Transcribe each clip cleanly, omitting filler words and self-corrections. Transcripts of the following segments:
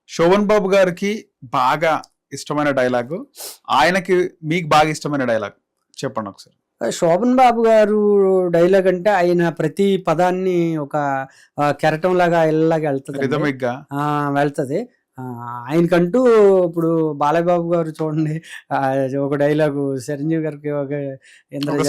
శోభన్ బాబు గారికి బాగా ఇష్టమైన డైలాగు, ఆయనకి మీకు బాగా ఇష్టమైన డైలాగ్ చెప్పండి ఒకసారి. శోభన్ బాబు గారు డైలాగ్ అంటే ఆయన ప్రతి పదాన్ని ఒక కెరటం లాగా ఇళ్ళలాగా వెళ్తుంది, రిథమిక్ గా వెళ్తుంది. ఆయనకంటూ ఇప్పుడు బాలయ్య బాబు గారు చూడండి, ఒక డైలాగు చిరంజీవి గారికి ఒక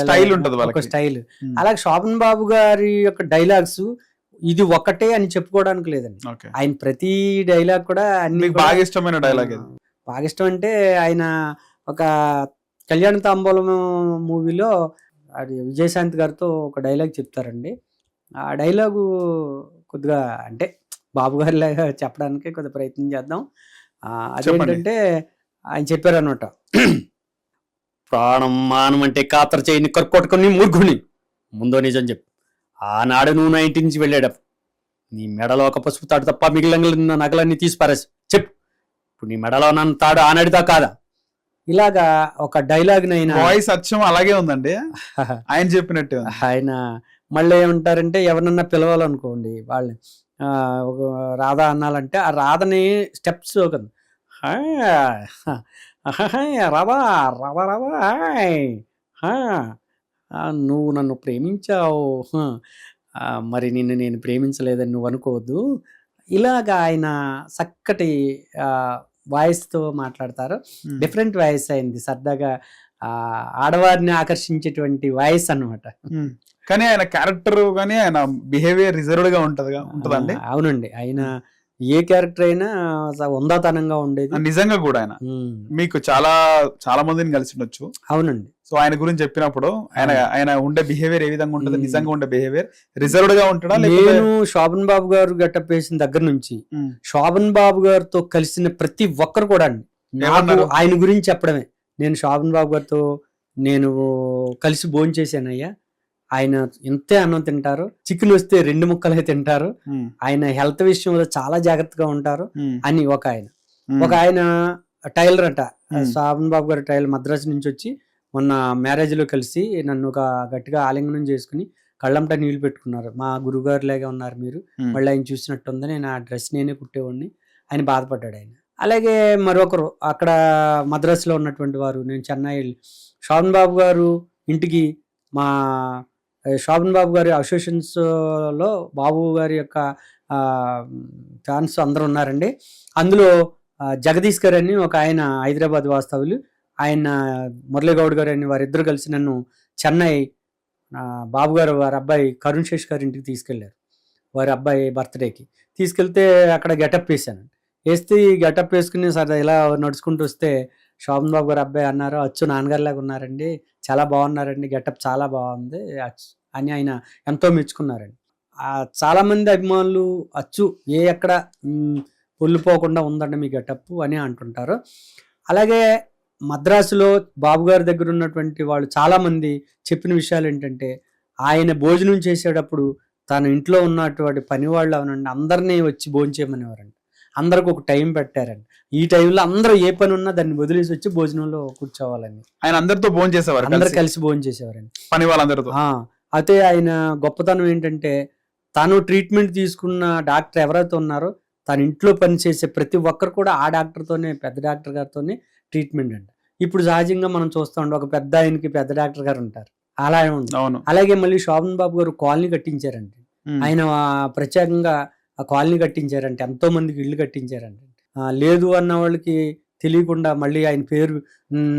స్టైల్ ఉంటుంది, ఒక స్టైల్. అలాగే శోభన్ బాబు గారి యొక్క డైలాగ్స్ ఇది ఒక్కటే అని చెప్పుకోవడానికి లేదండి. ఆయన ప్రతి డైలాగ్ కూడా అన్ని బాగా ఇష్టమైన డైలాగ్. బాగా ఇష్టం అంటే ఆయన ఒక కళ్యాణ తాంబూలం మూవీలో అది విజయశాంతి గారితో ఒక డైలాగ్ చెప్తారండి. ఆ డైలాగు కొద్దిగా అంటే బాబు గారి లాగా చెప్పడానికి కొద్దిగా ప్రయత్నం చేద్దాం. అదేంటంటే ఆయన చెప్పారు అనమాట, ప్రాణం మానం అంటే కాతర చేయని కర్కొట్టుకుని మూర్ఖుని ముందో నిజం చెప్పు. ఆనాడు నువ్వు 19 నుంచి వెళ్ళాడప్పుడు నీ మెడలో ఒక పసుపు తాడు తప్ప మిగిలిన నగలన్నీ తీసి పారేసి చెప్పు, ఇప్పుడు నీ మెడలో నన్ను తాడు ఆనాడిదా కాదా? ఇలాగా ఒక డైలాగ్ వాయిస్ అచ్చం అలాగే ఉందండి, ఆయన చెప్పినట్టు. ఆయన మళ్ళీ ఏమంటారంటే ఎవరినన్నా పిలవాలనుకోండి, వాళ్ళని ఒక రాధ అన్నాలంటే ఆ రాధని స్టెప్స్ రాధా రాధా రాధా నువ్వు నన్ను ప్రేమించావు, మరి నిన్ను నేను ప్రేమించలేదని నువ్వు అనుకోవద్దు. ఇలాగా ఆయన చక్కటి వాయిస్తో మాట్లాడతారు. డిఫరెంట్ వాయిస్ అయింది, సరదాగా ఆడవారిని ఆకర్షించేటువంటి వాయిస్ అన్నమాట. కానీ ఆయన క్యారెక్టర్ కానీ ఆయన బిహేవియర్ రిజర్వ్డ్ గా ఉంటదండి. అవునండి, ఆయన ఏ క్యారెక్టర్ అయినా ఉందాతనంగా ఉండేది. నిజంగా కూడా ఆయన మీకు చాలా చాలా మందిని కలిసి ఉండొచ్చు. అవునండి. సో ఆయన గురించి చెప్పినప్పుడు ఆయన ఉండే బిహేవియర్ ఏ విధంగా ఉంటుంది, నిజంగా ఉండే బిహేవియర్ రిజర్వ్డ్ గా ఉంటాడా? నేను శోభన్ బాబు గారు గెటప్ వేసిన దగ్గర నుంచి శోభన్ బాబు గారితో కలిసిన ప్రతి ఒక్కరు కూడా అండి నాకు ఆయన గురించి చెప్పడమే. నేను శోభన్ బాబు గారితో నేను కలిసి భోజనం చేశానయ్యా, ఆయన ఇంతే అన్నం తింటారు, చికెన్ వస్తే 2 ముక్కలే తింటారు, ఆయన హెల్త్ విషయంలో చాలా జాగ్రత్తగా ఉంటారు అని ఒక ఆయన టైలర్ అంట. శోభన్ బాబు గారు టైలర్ మద్రాసు నుంచి వచ్చి మొన్న మ్యారేజ్ లో కలిసి నన్ను ఒక గట్టిగా ఆలింగనం చేసుకుని కళ్ళంట నీళ్లు పెట్టుకున్నారు. మా గురుగారు లాగా ఉన్నారు మీరు, మళ్ళీ ఆయన చూసినట్టుంది, నేను ఆ డ్రెస్ నేనే కుట్టేవాడిని, ఆయన బాధపడ్డాడు ఆయన. అలాగే మరొకరు అక్కడ మద్రాసులో ఉన్నటువంటి వారు, నేను చెన్నై శోభన్ బాబు గారు ఇంటికి మా శోభన్ బాబు గారి అసోసియేషన్స్ లో బాబు గారి యొక్క ఫ్యాన్స్ అందరూ ఉన్నారండి. అందులో జగదీష్ గారు అని ఒక ఆయన హైదరాబాద్ వాస్తవులు, ఆయన మురళీగౌడ్ గారు అని వారిద్దరు కలిసి నన్ను చెన్నై బాబు గారు వారి అబ్బాయి కరుణ్ శేష్ గారి ఇంటికి తీసుకెళ్లారు. వారి అబ్బాయి బర్త్డేకి తీసుకెళ్తే అక్కడ గెటప్ వేసాను. వేస్తే గెటప్ వేసుకుని సరే ఇలా నడుచుకుంటూ వస్తే శోభన్ బాబు గారు అబ్బాయి అన్నారు, అచ్చు నాన్నగారిలాగా ఉన్నారండి, చాలా బాగున్నారండి, గెటప్ చాలా బాగుంది అని ఆయన ఎంతో మెచ్చుకున్నారండి. చాలా మంది అభిమానులు అచ్చు ఎక్కడ పొల్లిపోకుండా ఉందండి మీ గెటప్ అని అంటుంటారు. అలాగే మద్రాసులో బాబు గారి దగ్గర ఉన్నటువంటి వాళ్ళు చాలా మంది చెప్పిన విషయాలు ఏంటంటే, ఆయన భోజనం చేసేటప్పుడు తన ఇంట్లో ఉన్నటువంటి పని వాళ్ళు అవనండి అందరినీ వచ్చి భోజనం చేయమనేవారండి. అందరికి ఒక టైం పెట్టారండి, ఈ టైంలో అందరూ ఏ పని ఉన్నా దాన్ని వదిలేసి వచ్చి భోజనంలో కూర్చోవాలని. ఆయన అందరితో భోజనం చేసేవారు, అందరు కలిసి భోజనం చేసేవారండి పని వాళ్ళందరితో. అయితే ఆయన గొప్పతనం ఏంటంటే, తను ట్రీట్మెంట్ తీసుకున్న డాక్టర్ ఎవరైతే ఉన్నారో తన ఇంట్లో పనిచేసే ప్రతి ఒక్కరు కూడా ఆ డాక్టర్తోనే, పెద్ద డాక్టర్ గారితోనే ట్రీట్మెంట్ అండి. ఇప్పుడు సహజంగా మనం చూస్తూ ఉంటాం, ఒక పెద్ద ఆయనకి పెద్ద డాక్టర్ గారు ఉంటారు, అలా ఉంది. అలాగే మళ్ళీ శోభన్ బాబు గారు కాలనీ కట్టించారండి, ఆయన ప్రత్యేకంగా ఆ కాలనీ కట్టించారంటే, ఎంతో మందికి ఇల్లు కట్టించారండి. లేదు అన్న వాళ్ళకి తెలియకుండా మళ్ళీ ఆయన పేరు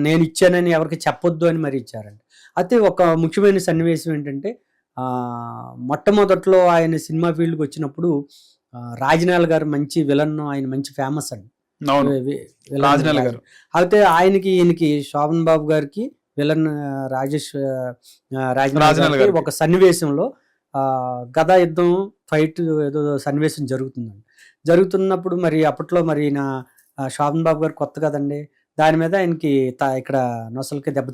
నేను ఇచ్చానని ఎవరికి చెప్పొద్దు అని మరి ఇచ్చారండి. అయితే ఒక ముఖ్యమైన సన్నివేశం ఏంటంటే, మొట్టమొదట్లో ఆయన సినిమా ఫీల్డ్కి వచ్చినప్పుడు రాజనాల్ గారు మంచి విలన్, ఆయన మంచి ఫేమస్ అండి. అయితే ఈయనకి శోభన్ బాబు గారికి విలన్ రాజనాల్ గారికి ఒక సన్నివేశంలో గదా యుద్ధం ఫైట్ ఏదో సన్నివేశం జరుగుతున్నప్పుడు మరి అప్పట్లో మరి నా శోభన్ బాబు గారు కొత్త కదండి, దాని మీద ఆయనకి ఇక్కడ నొసలకి దెబ్బ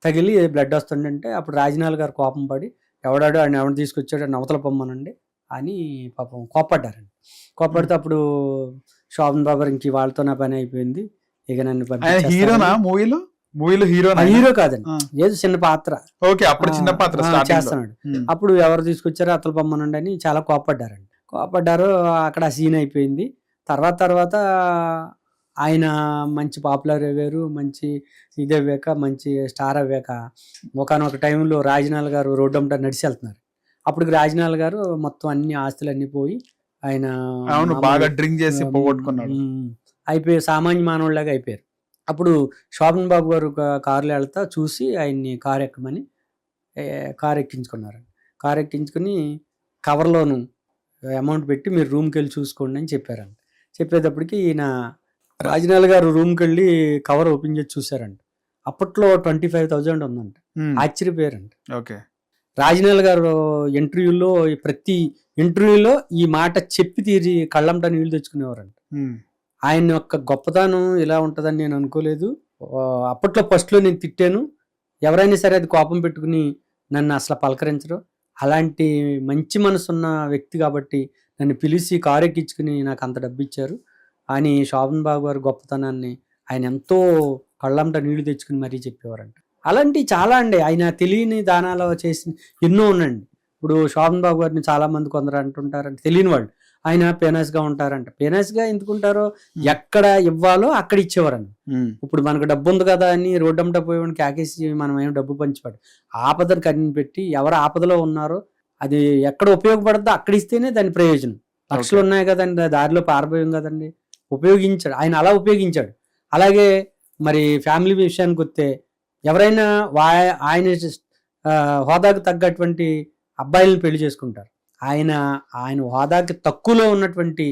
తగిలి బ్లడ్ వస్తుందంటే, అప్పుడు రాజనాల్ గారు కోపం పడి ఎవడాడు ఆయన ఎవరు తీసుకొచ్చాడు నవతల పొమ్మనండి అని పాపం కోప్పడ్డారండి. కోప్పడితే అప్పుడు శోభన్ బాబు ఇంక వాళ్ళతో నా పని అయిపోయింది, ఇక నన్ను హీరో కాదండి, ఏదో చిన్న పాత్ర చేస్తున్నాడు. అప్పుడు ఎవరు తీసుకొచ్చారో అతలు పొమ్మనండి అని చాలా కోప్పడ్డారు. అక్కడ సీన్ అయిపోయింది. తర్వాత ఆయన మంచి పాపులర్ అయ్యారు, మంచి ఇది అవ్వాక, మంచి స్టార్ అవ్వాక ఒకనొక టైంలో రాజనాల్ గారు రోడ్డంతా నడిచి వెళ్తున్నారు. అప్పుడు రాజనాల్ గారు మొత్తం అన్ని ఆస్తులన్నీ పోయి ఆయన బాగా డ్రింక్ చేసి పోగొట్టుకున్నాడు, అయిపోయి సామాన్య మానవులాగా అయిపోయారు. అప్పుడు శోభన్ బాబు గారు కారులో వెళ్తా చూసి ఆయన్ని కారు ఎక్కమని కారు ఎక్కించుకున్నారు. కారు ఎక్కించుకుని కవర్లోను అమౌంట్ పెట్టి మీరు రూమ్కి వెళ్ళి చూసుకోండి అని చెప్పారంట. చెప్పేటప్పటికి ఈయన రాజనాల్ గారు రూమ్కి వెళ్ళి కవర్ ఓపెన్ చేసి చూసారంట. అప్పట్లో 25,000 ఉందంట. ఆశ్చర్యపోయారంట. ఓకే. రాజనాల్ గారు ఇంటర్వ్యూలో ప్రతి ఇంటర్వ్యూలో ఈ మాట చెప్పి తీరి కళ్ళంట నీళ్ళు తెచ్చుకునేవారంట. ఆయన యొక్క గొప్పతనం ఇలా ఉంటుందని నేను అనుకోలేదు. అప్పట్లో ఫస్ట్లో నేను తిట్టాను, ఎవరైనా సరే అది కోపం పెట్టుకుని నన్ను అసలు పలకరించరు. అలాంటి మంచి మనసున్న వ్యక్తి కాబట్టి నన్ను పిలిచి కారు ఎక్కించుకుని నాకు అంత డబ్బు ఇచ్చారు అని శోభన్ బాబు గారు గొప్పతనాన్ని ఆయన ఎంతో కళ్ళంట నీళ్లు తెచ్చుకుని మరీ చెప్పేవారంట. అలాంటివి చాలా అండి. ఆయన తెలియని దానాలు చేసి ఎన్నో ఉన్నాయండి. ఇప్పుడు శోభన్ బాబు గారిని చాలా మంది కొందరు అంటుంటారంటే తెలియని వాళ్ళు ఆయన పేనస్గా ఉంటారంట. పేనస్గా ఎందుకుంటారో ఎక్కడ ఇవ్వాలో అక్కడ ఇచ్చేవారండి. ఇప్పుడు మనకు డబ్బు ఉంది కదా అని రోడ్డంట పోయేవాడిని కాకేసి మనం ఏం డబ్బు పంచిపాడు. ఆపదను కనిపెట్టి ఎవరు ఆపదలో ఉన్నారో అది ఎక్కడ ఉపయోగపడద్దో అక్కడ ఇస్తేనే దాని ప్రయోజనం. లక్షలు ఉన్నాయి కదండి, దారిలో పారిపోయాం కదండి, ఉపయోగించాడు ఆయన, అలా ఉపయోగించాడు. అలాగే మరి ఫ్యామిలీ విషయానికి వస్తే ఎవరైనా ఆయన హోదాకు తగ్గటువంటి అబ్బాయిలను పెళ్లి చేసుకుంటారు. ఆయన హోదాకి తక్కువలో ఉన్నటువంటి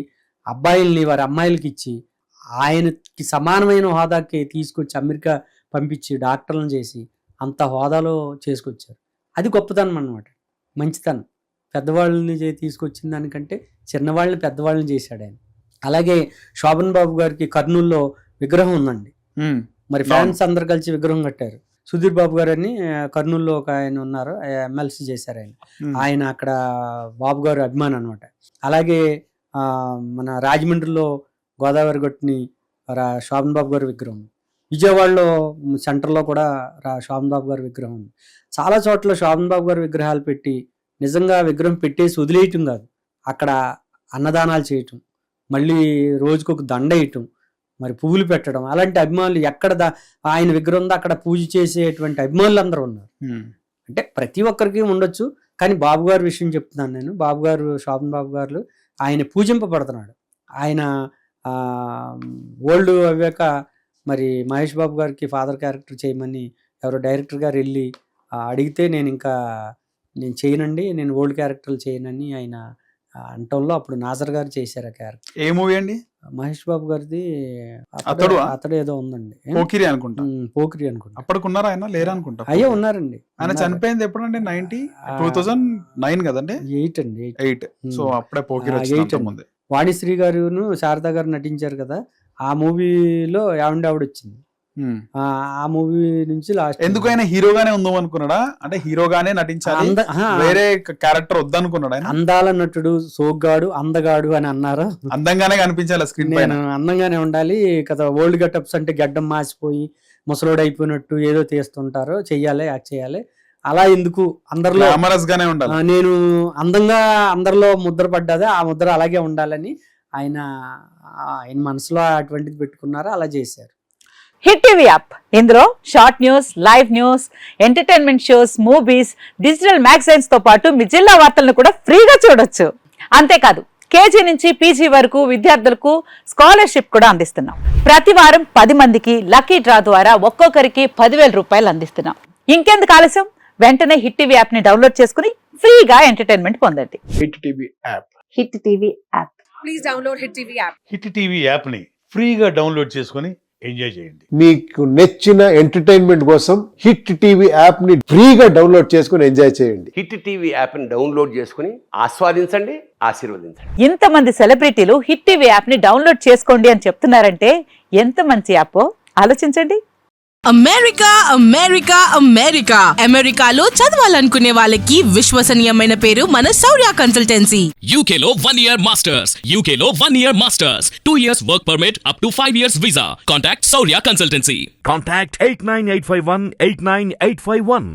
అబ్బాయిల్ని వారి అమ్మాయిలకి ఇచ్చి ఆయనకి సమానమైన హోదాకి తీసుకొచ్చి అమెరికా పంపించి డాక్టర్లను చేసి అంత హోదాలో చేసుకొచ్చారు. అది గొప్పతనం అన్నమాట, మంచితనం. పెద్దవాళ్ళని తీసుకొచ్చిన దానికంటే చిన్నవాళ్ళని పెద్దవాళ్ళని చేశాడు ఆయన. అలాగే శోభన్ బాబు గారికి కర్నూలులో విగ్రహం ఉందండి. మరి ఫ్యాన్స్ అందరు కలిసి విగ్రహం కట్టారు. సుధీర్ బాబు గారు అని కర్నూలులో ఒక ఆయన ఉన్నారు, ఎమ్మెల్సీ చేశారు ఆయన అక్కడ బాబు గారు అభిమాని అనమాట. అలాగే మన రాజమండ్రిలో గోదావరి గట్టుని శోభన్ బాబు గారి విగ్రహం, విజయవాడలో సెంటర్లో కూడా శోభన్ బాబు గారి విగ్రహం ఉంది. చాలా చోట్ల శోభన్ బాబు గారి విగ్రహాలు పెట్టి నిజంగా విగ్రహం పెట్టేసి వదిలేయటం కాదు, అక్కడ అన్నదానాలు చేయటం, మళ్ళీ రోజుకొక దండ వేయటం, మరి పువ్వులు పెట్టడం, అలాంటి అభిమానులు ఎక్కడ ఆయన విగ్రహం ఉందో అక్కడ పూజ చేసేటువంటి అభిమానులు అందరూ ఉన్నారు. అంటే ప్రతి ఒక్కరికి ఉండొచ్చు, కానీ బాబు గారి విషయం చెప్తున్నాను నేను. బాబు గారు శోభన్ బాబు గారు ఆయన పూజింపబడుతున్నాడు. ఆయన ఓల్డ్ అవ్వాక మరి మహేష్ బాబు గారికి ఫాదర్ క్యారెక్టర్ చేయమని ఎవరో డైరెక్టర్ గారు వెళ్ళి అడిగితే నేను చేయనండి, నేను ఓల్డ్ క్యారెక్టర్లు చేయనని ఆయన అంటంలో అప్పుడు నాజర్ గారు చేశారు ఆ క్యారెక్టర్. ఏ మూవీ అండి? మహేష్ బాబు గారిది అతడు ఏదో ఉందండి, పోకిరి అనుకుంటా. అప్పటికున్నారా ఆయన? లేరా అనుకుంటా. అయ్యో ఉన్నారండి. ఆయన చనిపోయింది ఎప్పుడండి? 2009 కదండి? 8. సో అప్పుడే పోకిరి వచ్చింది. వాణిశ్రీ గారును శారదా గారు నటించారు కదా, ఆ మూవీలో ఆవిడ వచ్చింది. ఆ మూవీ నుంచి లాస్ట్. ఎందుకు ఆయన హీరోగానే ఉందాం అనుకున్నాడా? అంటే హీరోగానే నటించాలి, వేరే క్యారెక్టర్ వద్దనుకున్నాడా? అందాల నటుడు, సోగ్గాడు, అందగాడు అని అన్నారు. అందంగానే కనిపించాలి స్క్రీన్ పైన, అందంగానే ఉండాలి కదా. ఓల్డ్ గెటప్స్ అంటే గడ్డం మాసిపోయి ముసలోడు అయిపోయినట్టు ఏదో తీస్తుంటారు, చెయ్యాలి, యాక్ట్ చేయాలి. అలా ఎందుకు, అందరిలో గానే ఉండాలి. నేను అందంగా అందరిలో ముద్ర పడ్డదే, ఆ ముద్ర అలాగే ఉండాలని ఆయన మనసులో అటువంటిది పెట్టుకున్నారు, అలా చేశారు. హిట్ టీవీ యాప్, ఇందులో short news, live news, entertainment shows, movies, digital magazines తో పాటు మీ జిల్లా వార్తలను కూడా ఫ్రీగా చూడొచ్చు. అంతేకాదు కేజీ నుంచి పీజీ వరకు విద్యార్థులకు స్కాలర్షిప్ కూడా అందిస్తున్నాం. ప్రతి వారం 10 మందికి లక్కీ డ్రా ద్వారా ఒక్కొక్కరికి 10,000 రూపాయలు అందిస్తున్నాం. ఇంకెందుకు ఆలస్యం, వెంటనే హిట్ టీవీ యాప్ ని డౌన్లోడ్ చేసుకుని ఫ్రీగా ఎంటర్టైన్మెంట్ పొందండి. Hit TV app. Hit TV app. Please download hit TV app. Hit TV app ని ఫ్రీగా డౌన్లోడ్ చేసుకుని ఎంజాయ్ చేయండి. మీకు నచ్చిన ఎంటర్టైన్మెంట్ కోసం హిట్ టీవీ యాప్ ని ఫ్రీగా డౌన్లోడ్ చేసుకుని ఎంజాయ్ చేయండి. హిట్ టీవీ యాప్ ని డౌన్లోడ్ చేసుకుని ఆస్వాదించండి, ఆశీర్వదించండి. ఇంతమంది సెలబ్రిటీలు హిట్ టీవీ యాప్ ని డౌన్లోడ్ చేసుకోండి అని చెప్తున్నారంటే ఎంత మంచి యాప్ ఆలోచించండి. అమెరికా అమెరికాలో చదవాలనుకునే వాళ్ళకి విశ్వసనీయమైన పేరు మన శౌర్య కన్సల్టెన్సీ. UK లో 1 year masters, UK లో 1 year masters, 2 years work permit up to 5 years visa. Contact Saurya Consultancy. Contact 89851 89851.